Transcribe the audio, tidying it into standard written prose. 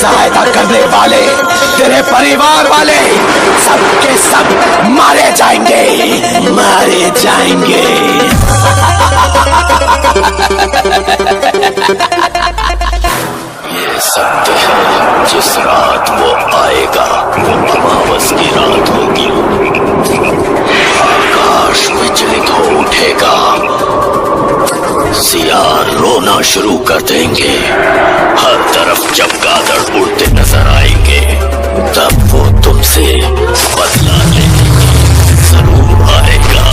सहायता करने वाले, तेरे परिवार वाले सब के सब मारे जाएंगे, मारे जाएंगे। ये सत्य है, जिस रात वो आएगा वो अमावस की रात होगी। आकाश विचलित हो उठेगा, सियार रोना शुरू कर देंगे, हर तरफ चमगादड़ उड़ते नजर आएंगे। तब वो तुमसे बदला लेने जरूर आएगा।